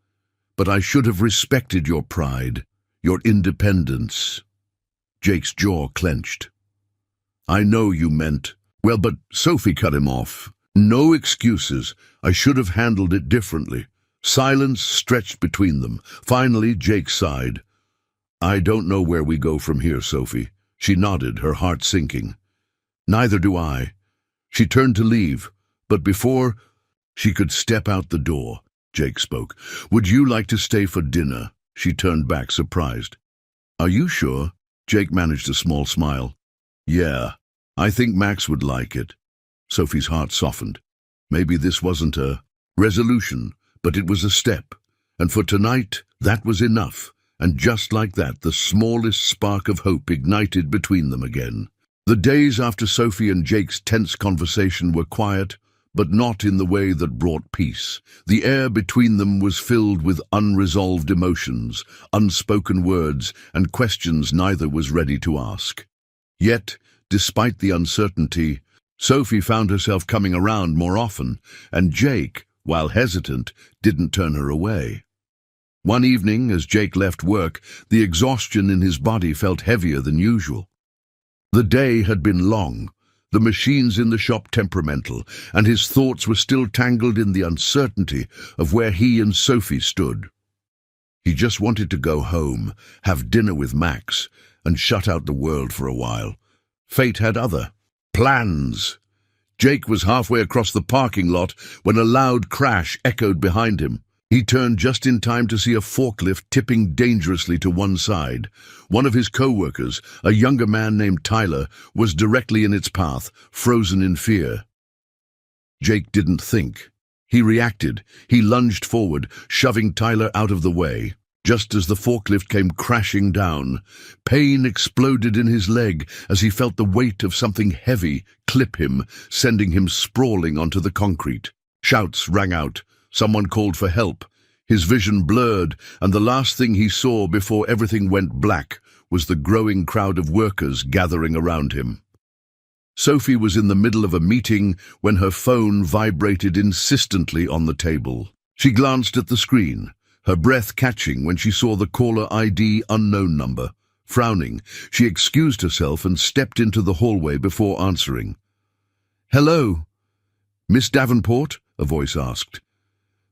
but I should have respected your pride, your independence." Jake's jaw clenched. "I know you meant—" "Well, but—" Sophie cut him off. "No excuses. I should have handled it differently." Silence stretched between them. Finally, Jake sighed. "I don't know where we go from here, Sophie." She nodded, her heart sinking. "Neither do I." She turned to leave, but before she could step out the door, Jake spoke. "Would you like to stay for dinner?" She turned back, surprised. "Are you sure?" Jake managed a small smile. "Yeah, I think Max would like it." Sophie's heart softened. Maybe this wasn't a resolution, but it was a step. And for tonight, that was enough. And just like that, the smallest spark of hope ignited between them again. The days after Sophie and Jake's tense conversation were quiet, but not in the way that brought peace. The air between them was filled with unresolved emotions, unspoken words, and questions neither was ready to ask. Yet, despite the uncertainty, Sophie found herself coming around more often, and Jake, while hesitant, didn't turn her away. One evening, as Jake left work, the exhaustion in his body felt heavier than usual. The day had been long, the machines in the shop temperamental, and his thoughts were still tangled in the uncertainty of where he and Sophie stood. He just wanted to go home, have dinner with Max, and shut out the world for a while. Fate had other plans. Jake was halfway across the parking lot when a loud crash echoed behind him. He turned just in time to see a forklift tipping dangerously to one side. One of his co-workers, a younger man named Tyler, was directly in its path, frozen in fear. Jake didn't think. He reacted. He lunged forward, shoving Tyler out of the way. Just as the forklift came crashing down, pain exploded in his leg as he felt the weight of something heavy clip him, sending him sprawling onto the concrete. Shouts rang out. Someone called for help. His vision blurred, and the last thing he saw before everything went black was the growing crowd of workers gathering around him. Sophie was in the middle of a meeting when her phone vibrated insistently on the table. She glanced at the screen, her breath catching when she saw the caller ID unknown number. Frowning, she excused herself and stepped into the hallway before answering. "Hello, Miss Davenport?" a voice asked.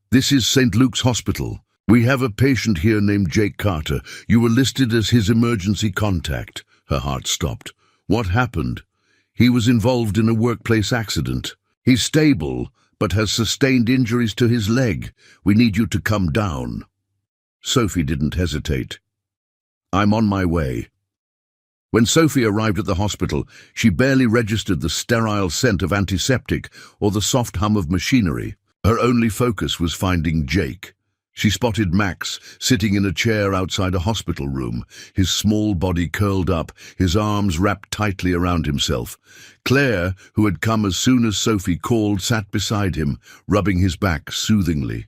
"This is St. Luke's Hospital. We have a patient here named Jake Carter. You were listed as his emergency contact." Her heart stopped. "What happened?" "He was involved in a workplace accident. He's stable, but has sustained injuries to his leg. We need you to come down." Sophie didn't hesitate. "I'm on my way." When Sophie arrived at the hospital, she barely registered the sterile scent of antiseptic or the soft hum of machinery. Her only focus was finding Jake. She spotted Max sitting in a chair outside a hospital room, his small body curled up, his arms wrapped tightly around himself. Claire, who had come as soon as Sophie called, sat beside him, rubbing his back soothingly.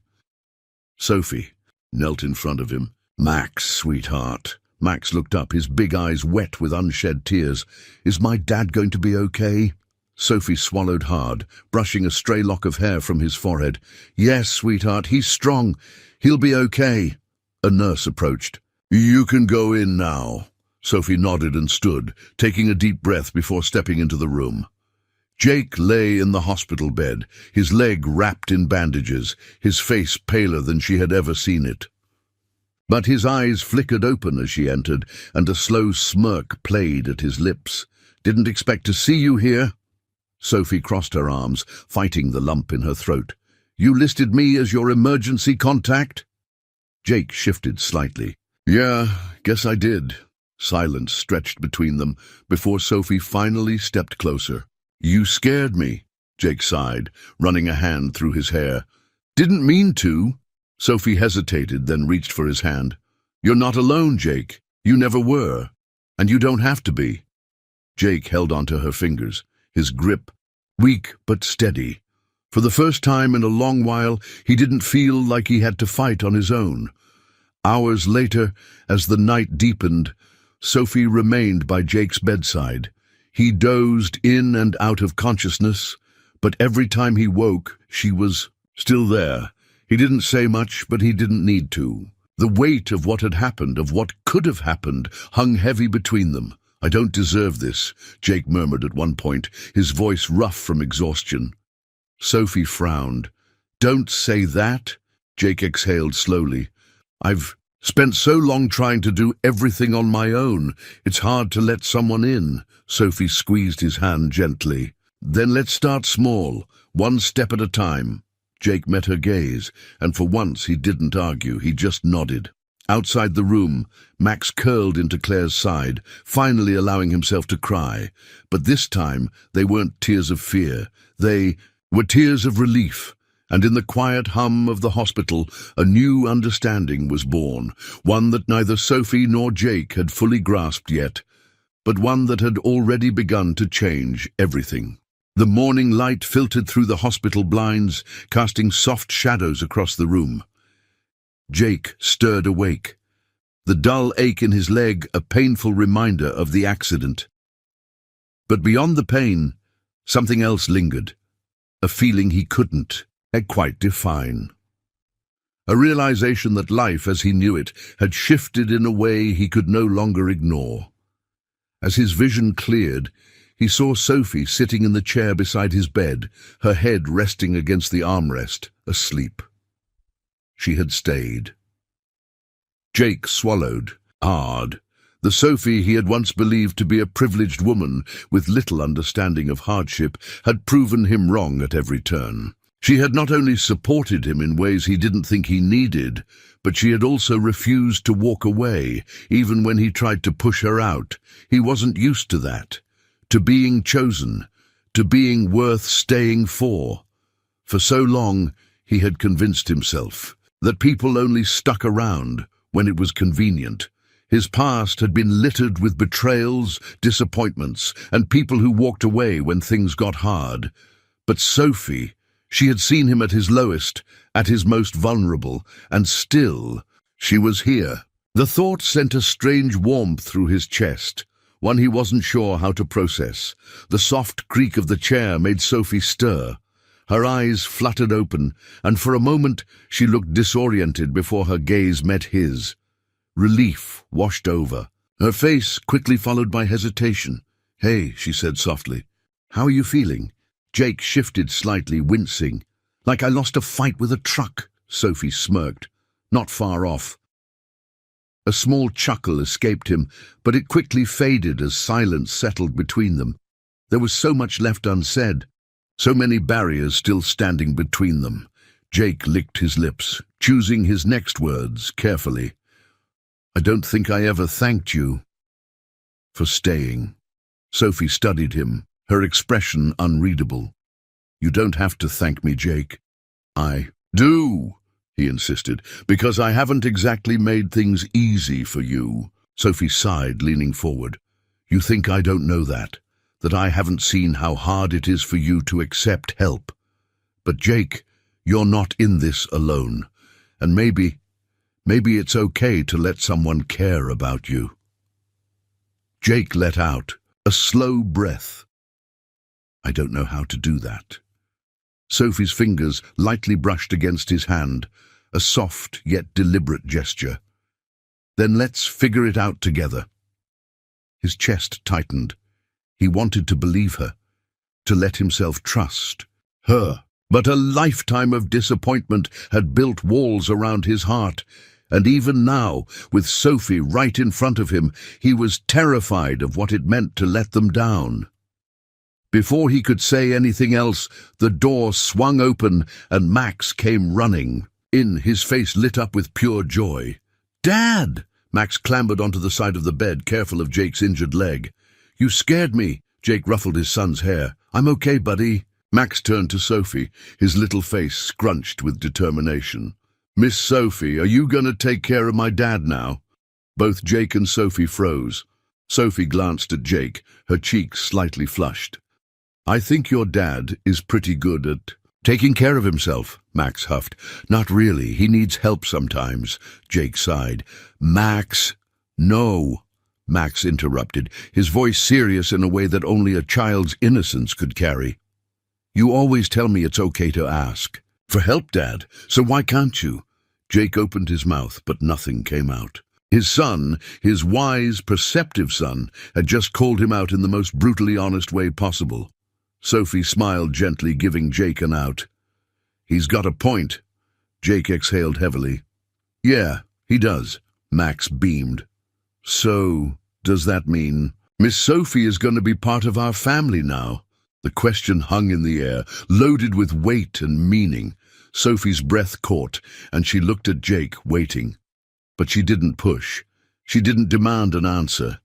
Sophie knelt in front of him. "Max, sweetheart." Max looked up, his big eyes wet with unshed tears. "Is my dad going to be okay?" Sophie swallowed hard, brushing a stray lock of hair from his forehead. "Yes, sweetheart, he's strong. He'll be okay." A nurse approached. "You can go in now." Sophie nodded and stood, taking a deep breath before stepping into the room. Jake lay in the hospital bed, his leg wrapped in bandages, his face paler than she had ever seen it. But his eyes flickered open as she entered, and a slow smirk played at his lips. "Didn't expect to see you here." Sophie crossed her arms, fighting the lump in her throat. "You listed me as your emergency contact?" Jake shifted slightly. "Yeah, guess I did." Silence stretched between them before Sophie finally stepped closer. "You scared me," Jake sighed, running a hand through his hair. "Didn't mean to." Sophie hesitated, then reached for his hand. "You're not alone, Jake. You never were. And you don't have to be." Jake held onto her fingers, his grip weak but steady. For the first time in a long while, he didn't feel like he had to fight on his own. Hours later, as the night deepened, Sophie remained by Jake's bedside. He dozed in and out of consciousness, but every time he woke, she was still there, He didn't say much, but he didn't need to. The weight of what had happened, of what could have happened, hung heavy between them. "I don't deserve this," Jake murmured at one point, his voice rough from exhaustion. Sophie frowned. "Don't say that," Jake exhaled slowly. "I've spent so long trying to do everything on my own. It's hard to let someone in." Sophie squeezed his hand gently. "Then let's start small, one step at a time." Jake met her gaze, and for once he didn't argue, he just nodded. Outside the room, Max curled into Claire's side, finally allowing himself to cry. But this time, they weren't tears of fear. They were tears of relief. And in the quiet hum of the hospital, a new understanding was born, one that neither Sophie nor Jake had fully grasped yet, but one that had already begun to change everything. The morning light filtered through the hospital blinds, casting soft shadows across the room. Jake stirred awake, the dull ache in his leg a painful reminder of the accident. But beyond the pain, something else lingered, a feeling he couldn't quite define. A realization that life, as he knew it, had shifted in a way he could no longer ignore. As his vision cleared, he saw Sophie sitting in the chair beside his bed, her head resting against the armrest, asleep. She had stayed. Jake swallowed, hard. The Sophie he had once believed to be a privileged woman with little understanding of hardship had proven him wrong at every turn. She had not only supported him in ways he didn't think he needed, but she had also refused to walk away, even when he tried to push her out. He wasn't used to that. To being chosen, to being worth staying for. For so long, he had convinced himself that people only stuck around when it was convenient. His past had been littered with betrayals, disappointments, and people who walked away when things got hard. But Sophie, she had seen him at his lowest, at his most vulnerable, and still, she was here. The thought sent a strange warmth through his chest, one he wasn't sure how to process. The soft creak of the chair made Sophie stir. Her eyes fluttered open, and for a moment she looked disoriented before her gaze met his. Relief washed over, her face quickly followed by hesitation. "Hey," she said softly. "How are you feeling?" Jake shifted slightly, wincing. "Like I lost a fight with a truck," Sophie smirked. "Not far off." A small chuckle escaped him, but it quickly faded as silence settled between them. There was so much left unsaid, so many barriers still standing between them. Jake licked his lips, choosing his next words carefully. "I don't think I ever thanked you for staying." Sophie studied him, her expression unreadable. "You don't have to thank me, Jake." "I do," he insisted, "because I haven't exactly made things easy for you." Sophie sighed, leaning forward. "You think I don't know that I haven't seen how hard it is for you to accept help. But Jake, you're not in this alone, and maybe it's okay to let someone care about you." Jake let out a slow breath. "I don't know how to do that." Sophie's fingers lightly brushed against his hand, a soft yet deliberate gesture. "Then let's figure it out together." His chest tightened. He wanted to believe her, to let himself trust her. But a lifetime of disappointment had built walls around his heart, and even now, with Sophie right in front of him, he was terrified of what it meant to let them down. Before he could say anything else, the door swung open and Max came running in, his face lit up with pure joy. "Dad!" Max clambered onto the side of the bed, careful of Jake's injured leg. "You scared me." Jake ruffled his son's hair. "I'm okay, buddy." Max turned to Sophie, his little face scrunched with determination. "Miss Sophie, are you going to take care of my dad now?" Both Jake and Sophie froze. Sophie glanced at Jake, her cheeks slightly flushed. "I think your dad is pretty good at taking care of himself," Max huffed. "Not really. He needs help sometimes." Jake sighed. "Max, no," Max interrupted, his voice serious in a way that only a child's innocence could carry. "You always tell me it's okay to ask." For help, Dad. So why can't you? Jake opened his mouth, but nothing came out. His son, his wise, perceptive son, had just called him out in the most brutally honest way possible. Sophie smiled gently, giving Jake an out. He's got a point. Jake exhaled heavily. Yeah, he does. Max beamed. So, does that mean Miss Sophie is going to be part of our family now? The question hung in the air, loaded with weight and meaning. Sophie's breath caught, and she looked at Jake, waiting. But she didn't push. She didn't demand an answer.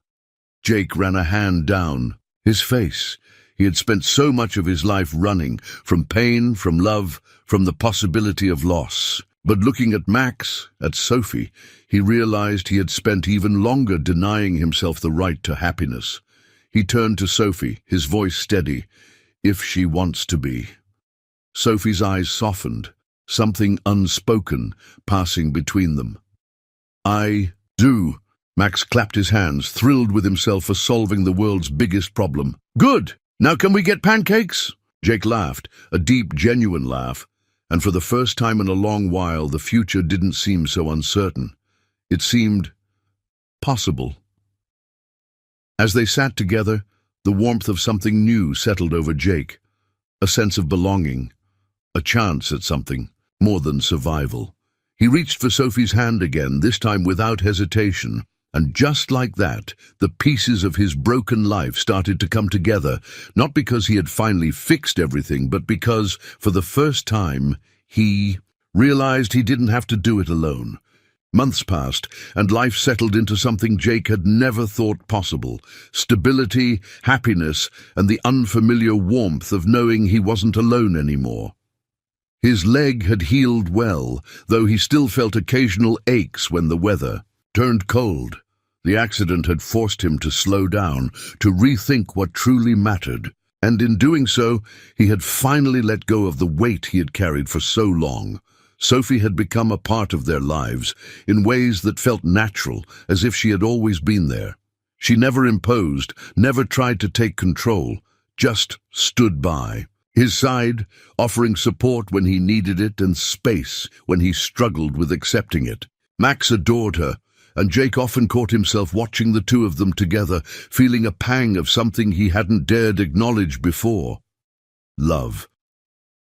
Jake ran a hand down his face. He had spent so much of his life running, from pain, from love, from the possibility of loss. But looking at Max, at Sophie, he realized he had spent even longer denying himself the right to happiness. He turned to Sophie, his voice steady. If she wants to be. Sophie's eyes softened, something unspoken passing between them. I do. Max clapped his hands, thrilled with himself for solving the world's biggest problem. Good! Now can we get pancakes? Jake laughed, a deep, genuine laugh, and for the first time in a long while the future didn't seem so uncertain. It seemed possible. As they sat together, the warmth of something new settled over Jake, a sense of belonging, a chance at something more than survival. He reached for Sophie's hand again, this time without hesitation, and just like that, the pieces of his broken life started to come together, not because he had finally fixed everything, but because, for the first time, he realized he didn't have to do it alone. Months passed, and life settled into something Jake had never thought possible. Stability, happiness, and the unfamiliar warmth of knowing he wasn't alone anymore. His leg had healed well, though he still felt occasional aches when the weather turned cold. The accident had forced him to slow down, to rethink what truly mattered. And in doing so, he had finally let go of the weight he had carried for so long. Sophie had become a part of their lives, in ways that felt natural, as if she had always been there. She never imposed, never tried to take control, just stood by. His side, offering support when he needed it and space when he struggled with accepting it. Max adored her, and Jake often caught himself watching the two of them together, feeling a pang of something he hadn't dared acknowledge before. Love.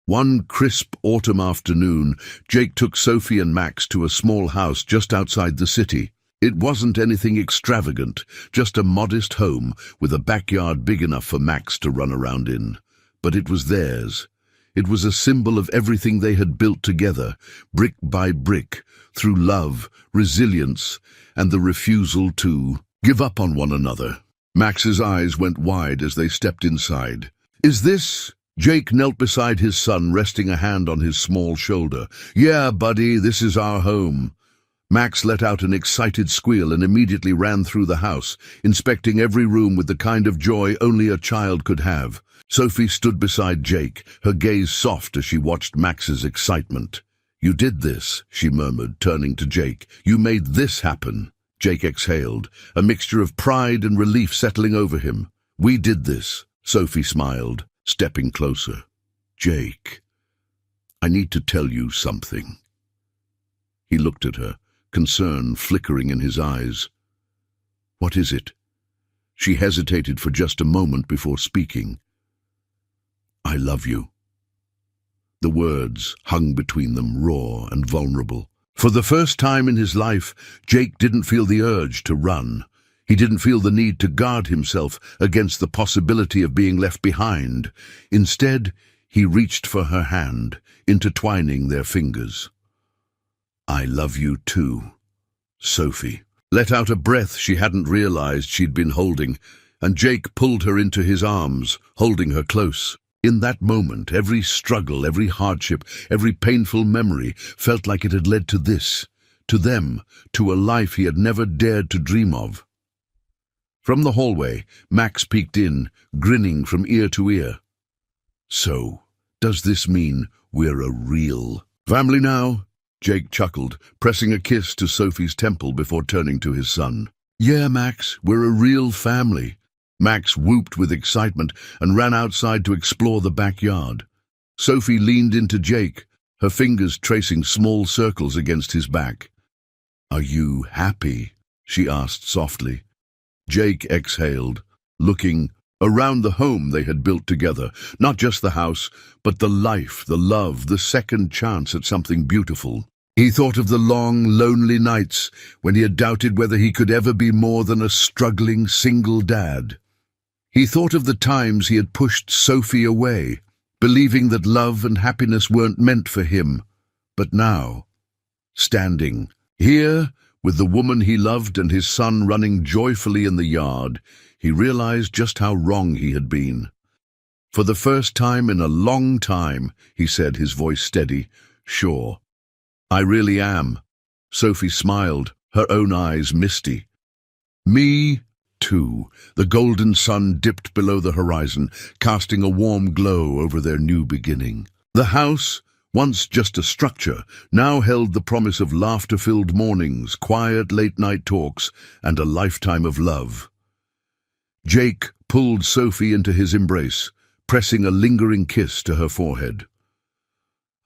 One crisp autumn afternoon, Jake took Sophie and Max to a small house just outside the city. It wasn't anything extravagant, just a modest home with a backyard big enough for Max to run around in. But it was theirs. It was a symbol of everything they had built together, brick by brick, through love, resilience, and the refusal to give up on one another. Max's eyes went wide as they stepped inside. Is this... Jake knelt beside his son, resting a hand on his small shoulder. Yeah, buddy, this is our home. Max let out an excited squeal and immediately ran through the house, inspecting every room with the kind of joy only a child could have. Sophie stood beside Jake, her gaze soft as she watched Max's excitement. You did this, she murmured, turning to Jake. You made this happen. Jake exhaled, a mixture of pride and relief settling over him. We did this, Sophie smiled, stepping closer. Jake, I need to tell you something. He looked at her, concern flickering in his eyes. What is it? She hesitated for just a moment before speaking. I love you. The words hung between them, raw and vulnerable. For the first time in his life, Jake didn't feel the urge to run. He didn't feel the need to guard himself against the possibility of being left behind. Instead, he reached for her hand, intertwining their fingers. I love you too, Sophie. Let out a breath she hadn't realized she'd been holding, and Jake pulled her into his arms, holding her close. In that moment, every struggle, every hardship, every painful memory felt like it had led to this, to them, to a life he had never dared to dream of. From the hallway, Max peeked in, grinning from ear to ear. So, does this mean we're a real family now? Jake chuckled, pressing a kiss to Sophie's temple before turning to his son. Yeah, Max, we're a real family. Max whooped with excitement and ran outside to explore the backyard. Sophie leaned into Jake, her fingers tracing small circles against his back. "Are you happy?" she asked softly. Jake exhaled, looking around the home they had built together, not just the house, but the life, the love, the second chance at something beautiful. He thought of the long, lonely nights when he had doubted whether he could ever be more than a struggling single dad. He thought of the times he had pushed Sophie away, believing that love and happiness weren't meant for him. But now, standing here, with the woman he loved and his son running joyfully in the yard, he realized just how wrong he had been. "For the first time in a long time," he said, his voice steady, "sure. I really am." Sophie smiled, her own eyes misty. "Me too." The golden sun dipped below the horizon, casting a warm glow over their new beginning. The house, once just a structure, now held the promise of laughter-filled mornings, quiet late-night talks, and a lifetime of love. Jake pulled Sophie into his embrace, pressing a lingering kiss to her forehead.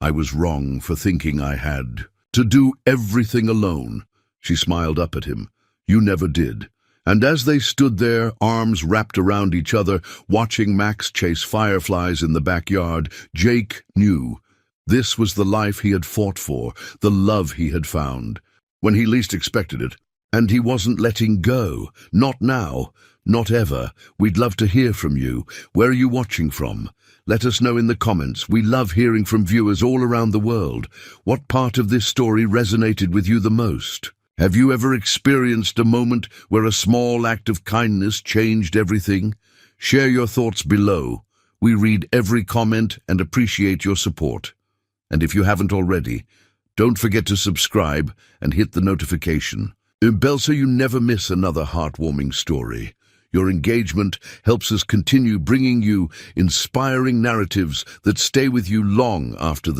"I was wrong for thinking I had to do everything alone." She smiled up at him. "You never did." And as they stood there, arms wrapped around each other, watching Max chase fireflies in the backyard, Jake knew this was the life he had fought for, the love he had found, when he least expected it. And he wasn't letting go. Not now. Not ever. We'd love to hear from you. Where are you watching from? Let us know in the comments. We love hearing from viewers all around the world. What part of this story resonated with you the most? Have you ever experienced a moment where a small act of kindness changed everything? Share your thoughts below. We read every comment and appreciate your support. And if you haven't already, don't forget to subscribe and hit the notification bell so you never miss another heartwarming story. Your engagement helps us continue bringing you inspiring narratives that stay with you long after the